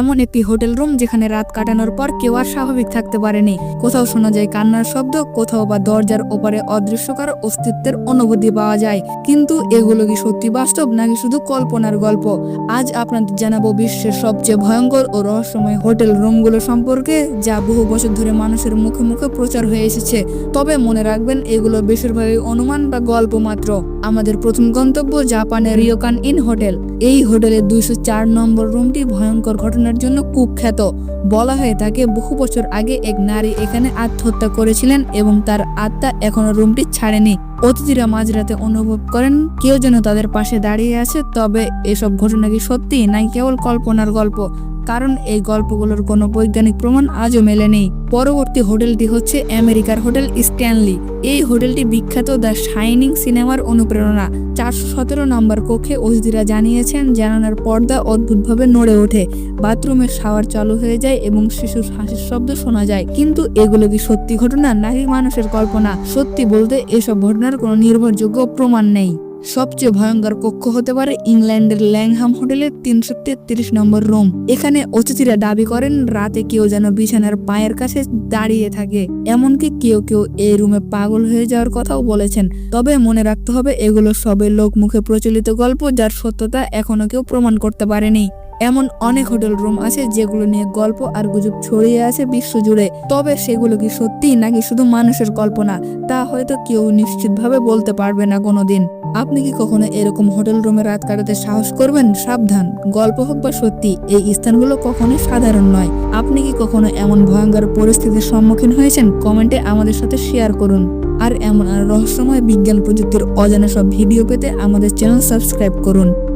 এমন একটি hotel room যেখানে রাত কাটানোর পর কেউ আর স্বাভাবিক থাকতে পারেনি। কোথাও শোনা যায় কান্নার শব্দ, কোথাও বা দরজার ওপারে অদৃশ্যকার অস্তিত্বের অনুভূতি পাওয়া যায়। কিন্তু এগুলো কি সত্যি বাস্তব নাকি শুধু কল্পনার গল্প? আজ আপনাদের জানাবো বিশ্বের সবচেয়ে ভয়ঙ্কর ও রহস্যময় হোটেল রুমগুলো সম্পর্কে, যা বহু বছর ধরে মানুষের মুখে মুখে প্রচার হয়ে এসেছে। তবে মনে রাখবেন, এগুলো বেশিরভাগই অনুমান বা গল্প মাত্র। আমাদের প্রথম গন্তব্য জাপানের রিয়োকান ইন হোটেল। এই হোটেলের 204 নম্বর রুমটি ভয়ঙ্কর ঘটনার জন্য কুখ্যাত। বলা হয়ে থাকে বহু বছর আগে এক নারী এখানে আত্মহত্যা করেছিলেন এবং তার আত্মা এখনো রুমটি ছাড়েনি। অতিথিরা মাঝরাতে অনুভব করেন কেউ যেন তাদের পাশে দাঁড়িয়ে আছে। তবে এসব ঘটনা কি সত্যি নাকি কেবল কল্পনার গল্প? কারণ এই গল্পগুলোর কোনো বৈজ্ঞানিক প্রমাণ আজও মেলেনি। পরবর্তী হোটেলটি হচ্ছে আমেরিকার হোটেল স্ট্যানলি। এই হোটেলটি বিখ্যাত দ্য শাইনিং সিনেমার অনুপ্রেরণা। 417 নম্বর কক্ষে অতিথিরা জানিয়েছেন জানালার পর্দা অদ্ভুতভাবে নড়ে ওঠে, বাথরুমের শাওয়ার চালু হয়ে যায় এবং শিশুর হাসির শব্দ শোনা যায়। কিন্তু এগুলো কি সত্যি ঘটনা নাকি মানুষের কল্পনা? সত্যি বলতে এসব ঘটনার কোনো নির্ভরযোগ্য প্রমাণ নেই। সবচেয়ে ভয়ঙ্কর কক্ষ হতে পারে ইংল্যান্ডের ল্যাংহাম হোটেলের 333 নম্বর রুম। এখানে অতিথিরা দাবি করেন রাতে কেউ যেন বিছানার পায়ের কাছে দাঁড়িয়ে থাকে। এমনকি কেউ কেউ এই রুমে পাগল হয়ে যাওয়ার কথাও বলেছেন। তবে মনে রাখতে হবে, এগুলো সবে লোকমুখে প্রচলিত গল্প, যার সত্যতা এখনো কেউ প্রমাণ করতে পারেনি। এমন অনেক হোটেল রুম আছে যেগুলো নিয়ে গল্প আর গুজব ছড়িয়ে আছে বিশ্বজুড়ে। তবে সেগুলো কি সত্যি নাকি শুধু মানুষের কল্পনা, তা হয়তো কেউ নিশ্চিতভাবে বলতে পারবে না কোনোদিন। আপনি কি কখনো এরকম হোটেল রুমে রাত কাটাতে সাহস করবেন? সাবধান, গল্প হোক বা সত্যি, এই স্থানগুলো কখনোই সাধারণ নয়। আপনি কি কখনো এমন ভয়ঙ্কর পরিস্থিতির সম্মুখীন হয়েছেন? কমেন্টে আমাদের সাথে শেয়ার করুন। আর এমন আর রহস্যময় বিজ্ঞান প্রযুক্তির অজানা সব ভিডিও পেতে আমাদের চ্যানেল সাবস্ক্রাইব করুন।